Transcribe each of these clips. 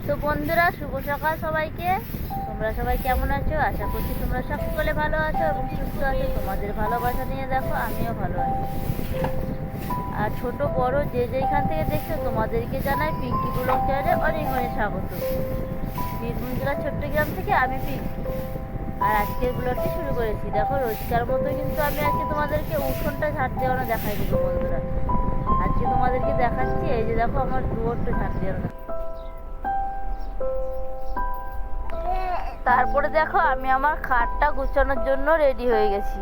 তো বন্ধুরা, শুভ সকাল সবাইকে। তোমরা সবাই কেমন আছো? আশা করছি তোমরা সকলে ভালো আছো এবং সুস্থ আছো। তোমাদের ভালোবাসা নিয়ে দেখো আমিও ভালো আছি। আর ছোট বড় যে যেখান থেকে দেখছো তোমাদেরকে জানাই পিঙ্কি ব্লগ চ্যানেলে অনেক অনেক স্বাগত। বীরভূম জেলার ছোট্ট গ্রাম থেকে আমি পিঙ্কি। আর আজকের ব্লগটি শুরু করেছি। দেখো, রোজকার মতো কিন্তু আমি আজকে তোমাদেরকে উঠোনটা ঝাড় দেওয়ানো দেখাই দেবো বন্ধুরা। আজকে তোমাদেরকে দেখাচ্ছি, এই যে দেখো আমার দুয়ারটা ঝাড় দেওয়ানো। তারপরে দেখো আমি আমার খাটটা গুছানোর জন্য রেডি হয়ে গেছি।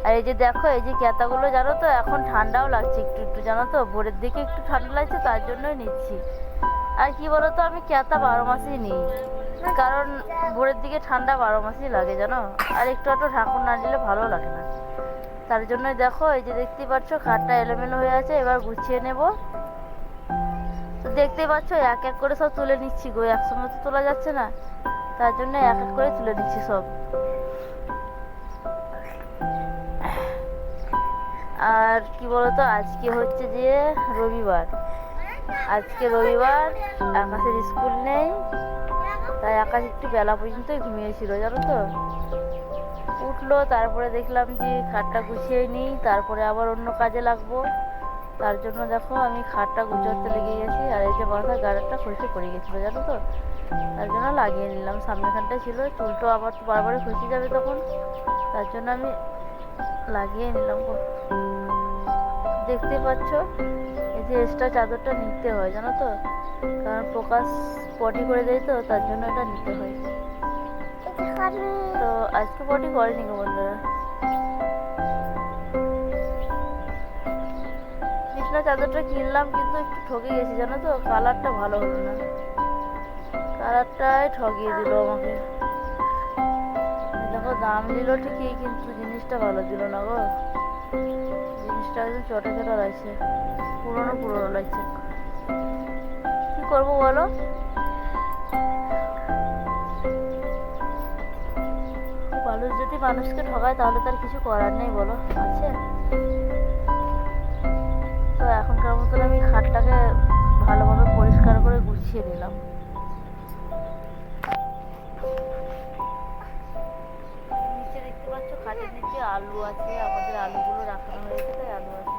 আর এই যে দেখো, এই যে ক্যাতাগুলো জানো তো এখন ঠান্ডাও লাগছে একটু একটু, জানো তো ভোরের দিকে একটু ঠান্ডা লাগছে, তার জন্যই নিচ্ছি। আর কি বলতো, আমি ক্যাতা 12 মাসই নিই, কারণ ভোরের দিকে ঠান্ডা 12 মাসই লাগে জানো। আর একটু একটু ঢাকুন না দিলে ভালো লাগে না, তার জন্যই দেখো এই যে দেখতেই পাচ্ছ খাটটা এলোমেলো হয়ে আছে, এবার গুছিয়ে নেব। তো দেখতেই পাচ্ছ এক এক করে সব তুলে নিচ্ছি গো, একসঙ্গে তো তোলা যাচ্ছে না, তার জন্য এক এক করে তুলে নিচ্ছি সব। আর কি বলতো, আজকে হচ্ছে যে রবিবার। আজকে রবিবার, আকাশের স্কুল নেই, তাই আকাশ একটু বেলা পর্যন্তই ঘুমিয়েছিল জানো তো। উঠলো, তারপরে দেখলাম যে খাটটা গুছিয়ে নিই, তারপরে আবার অন্য কাজে লাগবো। তার জন্য দেখো আমি খাটটা গুছোতে লেগে গেছি। আর এই যে মাথায় গাড়ারটা খসে পড়ে গেছিলো জানো তো, তার জন্য লাগিয়ে নিলাম। সামনেখানটা ছিল, চুলটো আবার তো বারবারই খসে যাবে তখন, তার জন্য আমি লাগিয়ে নিলাম। দেখতে পাচ্ছ এই যে এক্সট্রা চাদরটা নিতে হয় জানো তো, কারণ প্রকাশ পটি করে দেয় তো, তার জন্য এটা নিতে হয়। তো আজকে পটি করেনি গো বন্ধুরা। বিছনা চাদরটা কিনলাম, কিন্তু একটু ঠকে গেছি জানো তো, কালারটা ভালো হলো না, কালারটাই ঠকিয়ে দিল আমাকে। দেখো দাম দিল ঠিকই, কিন্তু জিনিসটা ভালো দিল না গো। জিনিসটা একদম চটা চটা লাগছে, পুরোনো পুরোনো লাগছে। কি করবো বলো? মানুষ যদি মানুষকে ঠকায় তাহলে তার কিছু করার নেই বলো, আছে? তো এখনকার মতন আমি খাটটাকে ভালোভাবে পরিষ্কার করে গুছিয়ে নিলাম। নিচে দেখতে পাচ্ছ খাটের নিচে আলু আছে, আমাদের আলুগুলো রাখানো হয়েছে, তাই আলু আছে।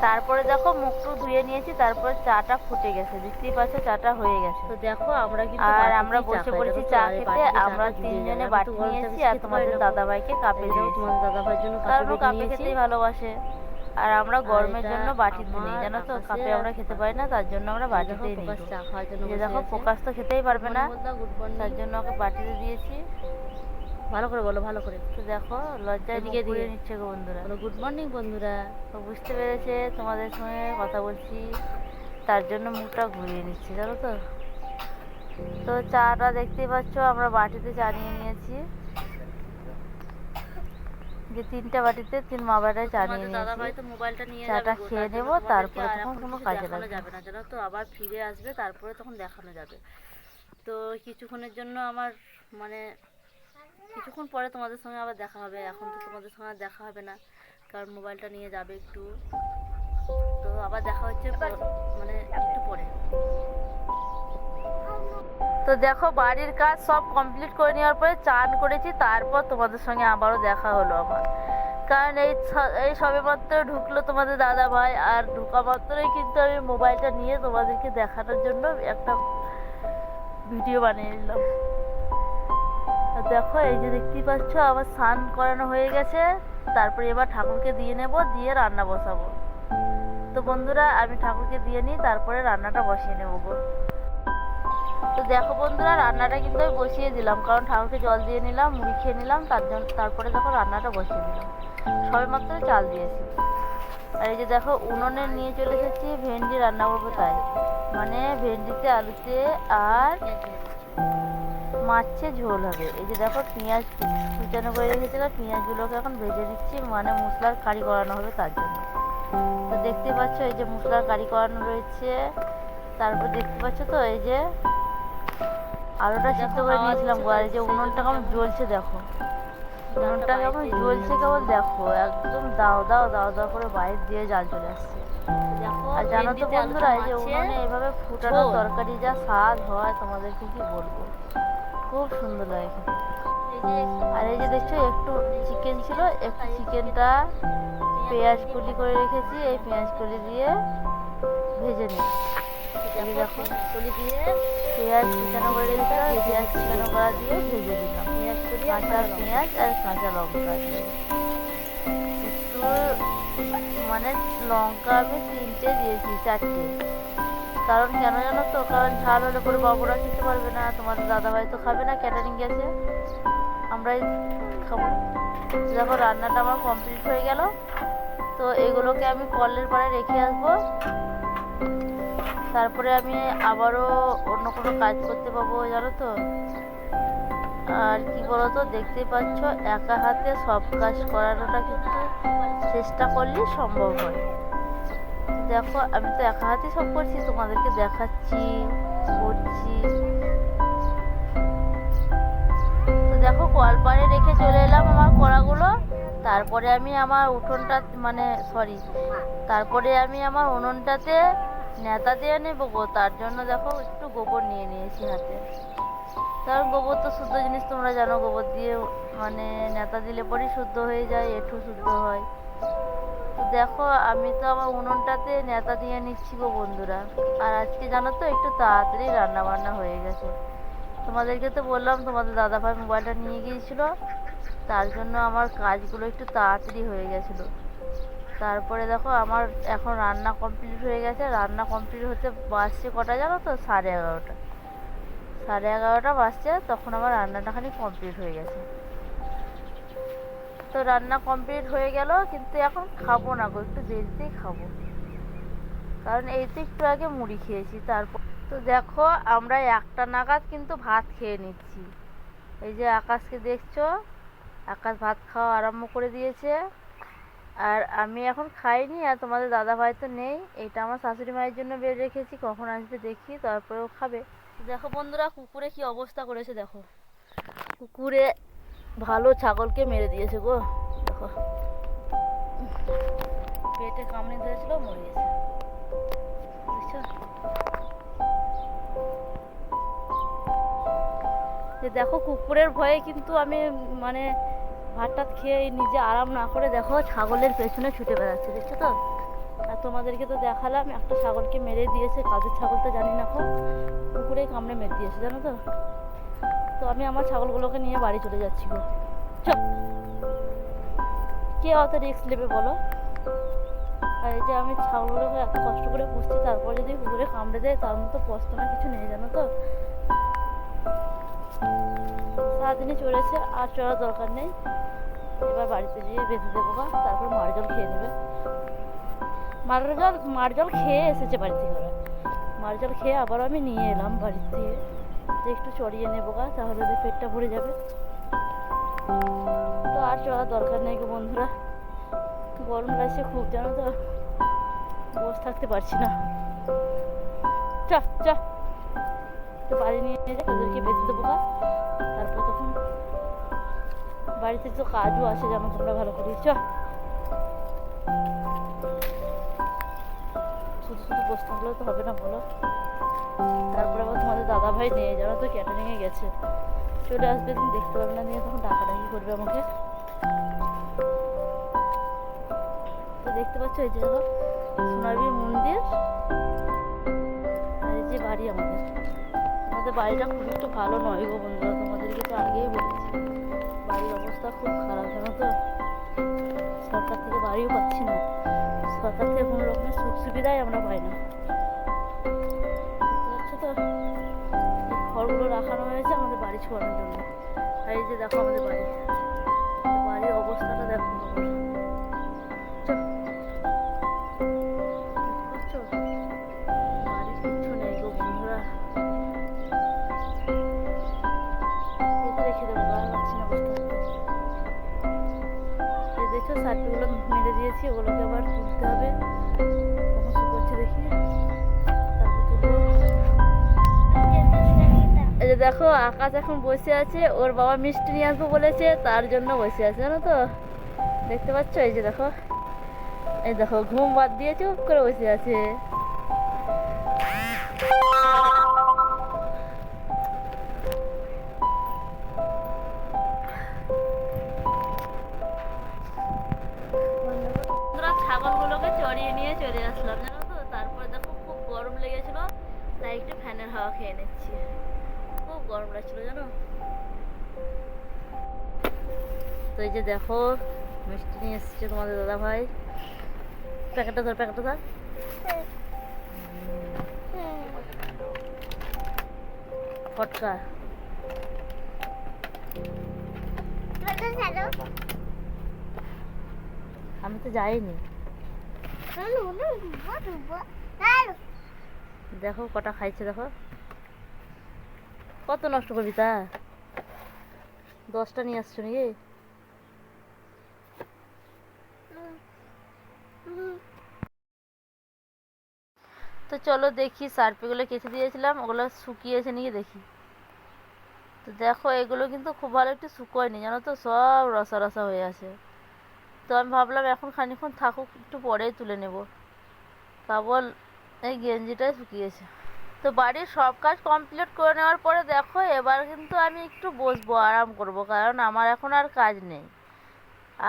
তারপরে দেখো মুখটু ধুয়ে নিয়েছি, তারপরে চাটা ফুটে গেছে, দেখতেই পাচ্ছ চাটা হয়ে গেছে। তো দেখো আমরা কিন্তু আর আমরা বসে পড়েছি চা খেতে। আমরা তিনজনে বাটি নিয়েছি, আর তোমাদের দাদাভাইকে কাপে দিয়েছি, তোমাদের দাদাভাইয়ের জন্য কারণ ও কাপে নিয়েছি। খেতেই ভালোবাসে। আর আমরা গরমের জন্য বাটিতে নিই জানো তো, কাপে আমরা খেতে পারি না, তার জন্য আমরা বাটিতেই নিই। চা খাওয়ার জন্য যে দেখো প্রকাশ তো খেতেই পারবে না, তার জন্য ওকে বাটিতে দিয়েছি। ভালো করে বলো, ভালো করে। তো দেখো লজ্জায় এদিকে দিয়ে নিচ্ছে গো বন্ধুরা। গুড মর্নিং বন্ধুরা। তো বুঝতে পেরেছে তোমাদের সঙ্গে কথা বলছি, তার জন্য মুখটা ঘুরিয়ে নিচ্ছে জানো তো। তো চাটা দেখতেই পাচ্ছ আমরা বাটিতে চা নিয়ে নিয়েছি, যে 3টা বাটিতে 3 মা বেটায় চা নিয়ে নিয়েছি। চাটা খেয়ে নেবো, তারপরে তখন কোনো কাজে লাগবে না জানো তো, আবার ফিরে আসবে, তারপরে তখন দেখানো যাবে। তো কিছুক্ষণের জন্য আমার মানে কিছুক্ষণ পরে তোমাদের সঙ্গে আবার দেখা হবে। এখন তো তোমাদের সঙ্গে আর দেখা হবে না, কারণ মোবাইলটা নিয়ে যাবে একটু। তো আবার দেখা হচ্ছে মানে একটু পরে। তো দেখো বাড়ির কাজ সব কমপ্লিট করে নেওয়ার পরে চান করেছি, তারপর তোমাদের সঙ্গে আবারও দেখা হলো আমার। কারণ এই সবে মাত্র ঢুকলো তোমাদের দাদা ভাই, আর ঢুকা মাত্রই কিন্তু আমি মোবাইলটা নিয়ে তোমাদেরকে দেখানোর জন্য একটা ভিডিও বানিয়ে নিলাম। দেখো এই যে দেখতেই পাচ্ছ আমার স্নান করানো হয়ে গেছে, তারপরে এবার ঠাকুরকে দিয়ে নেব, দিয়ে রান্না বসাবো। তো বন্ধুরা আমি ঠাকুরকে দিয়ে নিই, তারপরে রান্নাটা বসিয়ে নেবো গো। তো দেখো বন্ধুরা, রান্নাটা কিন্তু আমি বসিয়ে দিলাম, কারণ ঠাকুরকে জল দিয়ে নিলাম, মুড়ি খেয়ে নিলাম, তারপরে দেখো রান্নাটা বসিয়ে দিলাম। সবে মাত্র চাল দিয়েছি। আর এই যে দেখো উনুনে নিয়ে চলে এসেছি ভেন্ডি রান্না করবো, তাই মানে ভেন্ডিতে আলুতে আর মাছের ঝোল হবে। এই যে দেখো পেঁয়াজ কুচানো করে রেখেছিলাম, পেঁয়াজগুলোকে এখন ভেজে নিচ্ছি, মানে মশলার কারি করানো হবে তার জন্য। তো দেখতে পাচ্ছ এই যে মশলার কারি করানো রয়েছে। তারপর দেখতে পাচ্ছ তো এই যে আলুটা সিদ্ধ করে নিয়েছিলাম গো। আর এই যে উনুনটা কেমন জ্বলছে দেখো, উনুনটা কেমন জ্বলছে কেবল দেখো, একদম দাও দাও দাও দাও করে বাইরে দিয়ে জাল চলে আসছে। দেখো আর জানো তো ভেন্ডিতে বন্ধুরা, এই যে আলুটা উনুনে মাছের এভাবে ফুটানো ঝোল। তরকারি যা স্বাদ হয় তোমাদেরকে কি বলবো, খুব সুন্দর লাগে খেতে। আর এই যে দেখছো একটু চিকেন ছিল, একটু চিকেনটা পেঁয়াজ কুলি করে রেখেছি, এই পেঁয়াজ কুলি দিয়ে ভেজে নিই। এই যে দেখো কলি দিয়ে পেঁয়াজ কুচানো করে রেখেছি, পেঁয়াজ কুচানো করা দিয়ে ভেজে দিলাম, পেঁয়াজ কলি আর কাঁচা কাঁচা লঙ্কা। পেঁয়াজ আর কাঁচা লঙ্কা দিয়ে একটু, মানে লঙ্কা আমি 3টে দিয়েছি, 4টে। কারণ কেন জানো তো, কারণ ঝাল হলে পরে বাবুরা খেতে পারবে না, তোমাদের দাদাভাই তো খাবে না, ক্যাটারিং গেছে, আমরাই খাবো। দেখো রান্নাটা আমার কমপ্লিট হয়ে গেল। তো এগুলোকে আমি কলের পাড়ে রেখে আসবো, তারপরে আমি আবারও অন্য কোনো কাজ করতে পাবো, জানো তো। আর কি বলতো, দেখতেই পাচ্ছ একা হাতে সব কাজ করানোটা কিন্তু চেষ্টা করলেই সম্ভব হয়। দেখো আমি তো একা হাতেই সব করছি, তোমাদেরকে দেখাচ্ছি, করছি। তো দেখো কলপাড়ে রেখে চলে এলাম আমার কড়াগুলো। তারপরে আমি আমার উঠোনটা, মানে সরি, তারপরে আমি আমার উনুনটাতে নেতা দিয়ে নেবো গো। তার জন্য দেখো একটু গোবর নিয়ে নিয়েছি হাতে, কারণ গোবর তো শুদ্ধ জিনিস, তোমরা জানো, গোবর দিয়ে মানে নেতা দিলে পরেই শুদ্ধ হয়ে যায়, এঁঠো শুদ্ধ হয়। তো দেখো আমি তো আমার উনুনটাতে নেতা দিয়ে নিচ্ছি গো বন্ধুরা। আর আজকে জানো তো একটু তাড়াতাড়ি রান্না বান্না হয়ে গেছে। তোমাদেরকে তো বললাম তোমাদের দাদাভাই মোবাইলটা নিয়ে গিয়েছিল, তার জন্য আমার কাজগুলো একটু তাড়াতাড়ি হয়ে গেছিলো। তারপরে দেখো আমার এখন রান্না কমপ্লিট হয়ে গেছে। রান্না কমপ্লিট হতে বাজছে কটা জানো তো, 11:30। 11:30 বাজছে, তখন আমার রান্নাটা খালি কমপ্লিট হয়ে গেছে। তো রান্না কমপ্লিট হয়ে গেল, কিন্তু এখন খাবো না গো, একটু দেরিতেই খাবো, কারণ এই তো একটু আগে মুড়ি খেয়েছি। তারপর তো দেখো আমরা 1টা নাগাদ কিন্তু ভাত খেয়ে নিচ্ছি। এই যে আকাশকে দেখছো, আকাশ ভাত খাওয়া আরম্ভ করে দিয়েছে, আর আমি এখন খাইনি। আর তোমাদের দাদা ভাই তো নেই, এইটা আমার শাশুড়ি মায়ের জন্য বের রেখেছি, কখন আসবে দেখি, তারপরেও খাবে। দেখো বন্ধুরা কুকুরে কি অবস্থা করেছে, দেখো কুকুরে ভালো ছাগলকে মেরে দিয়েছে গো। দেখো পেটে কামড়ে ধরেছিল, মরে গেছে, বুঝছো। দেখো কুকুরের ভয়ে কিন্তু আমি মানে ভাতটা খেয়ে নিজে আরাম না করে দেখো ছাগলের পেছনে ছুটে বেড়াচ্ছে, দেখছো তো। আর তোমাদেরকে তো দেখালাম একটা ছাগলকে মেরে দিয়েছে, কাজের ছাগল তো জানি না, কুকুরে কামড়ে মেরে দিয়েছে, জানো তো। তো আমি আমার ছাগলগুলোকে নিয়ে বাড়ি চলে যাচ্ছি গো। চল, কে অত রিস্ক নেবে বলো। আর এই যে আমি ছাগলগুলোকে এত কষ্ট করে পুষছি, তারপর যদি কুকুরে কামড়ে দেয়, তার মতো পস্তানা কিছু নেই, জানো তো। সারাদিনই চড়েছে, আর চড়ার দরকার নেই। এবার বাড়িতে গিয়ে বেঁধে দেবো গা, তারপর মার জল খেয়ে নেবে। মার জল খেয়ে এসেছে বাড়ি থেকে ওরা, মার জল খেয়ে আবার আমি নিয়ে এলাম বাড়ির থেকে, যে একটু চড়িয়ে নেবো গা, তাহলে ওদের পেটটা ভরে যাবে। তো আর চড়ার দরকার নেই গো বন্ধুরা, গরম লাগছে খুব, জানো তো, বসে থাকতে পারছি না। চ চ, তো বাড়ি নিয়ে যা, ওদেরকে বেঁধে দেবো গা। তারপর তখন বাড়িতে তো কাজও আছে, যেমন তোমরা ভালো করে চ। শুধু শুধু বসে থাকলেও তো হবে না বলো। তারপরে আবার তোমাদের দাদা ভাই নেই, জানো তো, ক্যাটারিংয়ে গেছে, চলে আসবে, দিন দেখতে পাবে না, নিয়ে তখন ডাকাডাকি করবে আমাকে। তো দেখতে পাচ্ছ এই যে দেখো সোনারবীর মন্দির, আর এই যে বাড়ি আমাদের। আমাদের বাড়িটা খুব একটু ভালো নয় গো বন্ধুরা, তোমাদেরকে তো আগেই বলেছি, বাড়ির অবস্থা খুব খারাপ, জানো তো। সরকার থেকে বাড়িও পাচ্ছি না, সরকার থেকে কোনো রকমের সুখ সুবিধাই আমরা পাই না, বুঝতে পারছো তো। এই ঘরগুলো রাখানো হয়েছে আমাদের বাড়ি ছোঁয়ানোর জন্য। আর এই যে দেখো আমাদের বাড়ি, বাড়ির অবস্থাটা দেখো বাবা। চল, দেখতে পাচ্ছো বাড়ির কিচ্ছু নেই গো বন্ধুরা, এতে রেখে দেবো, ভালো লাগছে না বসে থাকতে। এই দেখছো সারগুলো মেরে দিয়েছি, ওগুলোকে আবার তুলতে হবে, কখন শুকোচ্ছে দেখি, তারপর তুলবো। এই যে দেখো আকাশ এখন বসে আছে, ওর বাবা মিষ্টি নিয়ে আসবো বলেছে, তার জন্য বসে আছে, জানো তো, দেখতে পাচ্ছ। এই যে দেখো এই দেখো ঘুম বাদ দিয়ে চুপ করে বসে আছে। বন্ধুরা, ছাগলগুলোকে চড়িয়ে নিয়ে চলে আসলাম জানো তো। তারপরে দেখো খুব গরম লেগেছিল, তাই একটু ফ্যানের হাওয়া খেয়ে নিচ্ছি। খুব গরম লাগছিল জানো। তো এই যে দেখো মিষ্টি নিয়ে এসছে তোমাদের দাদা ভাই। প্যাকেটটা ধর, প্যাকেটটা ধর। ফটকা। আমি তো যাইনি। দেখো কটা খাইছে দেখো। কত নষ্ট করবি তা? 10টা নিয়ে আসছো নাকি? তো চলো দেখি, সার্ফিগুলো কেচে দিয়েছিলাম, ওগুলো শুকিয়েছে নাকি দেখি। তো দেখো এগুলো কিন্তু খুব ভালো একটু শুকোয়নি জানো তো, সব রসা রসা হয়ে আছে। তো আমি ভাবলাম এখন খানিকক্ষণ থাকুক, একটু পরেই তুলে নেব। কেবল এই গেঞ্জিটাই শুকিয়েছে। তো বাড়ির সব কাজ কমপ্লিট করে নেওয়ার পরে দেখো এবার কিন্তু আমি একটু বসবো, আরাম করব, কারণ আমার এখন আর কাজ নেই।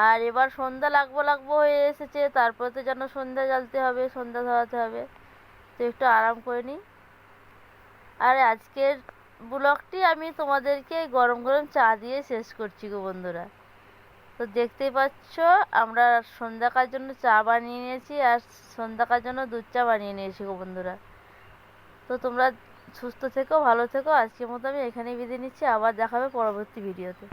আর এবার সন্ধ্যা লাগবো লাগবো হয়ে এসেছে, তারপরে তো যেন সন্ধ্যা জ্বালতে হবে, সন্ধ্যা ধরাতে হবে। তো একটু আরাম করে নিই। আর আজকের ব্লগটি আমি তোমাদেরকে গরম গরম চা দিয়ে শেষ করছি গো বন্ধুরা। তো দেখতেই পাচ্ছ আমরা সন্ধ্যাকার জন্য চা বানিয়ে নিয়েছি, আর সন্ধ্যাকার জন্য দুধ চা বানিয়ে নিয়েছি গো বন্ধুরা। তো তোমরা সুস্থ থেকো, ভালো থেকো। আজকের মতো আমি এখানেই বিদায় নিচ্ছি, আবার দেখা হবে পরবর্তী ভিডিওতে।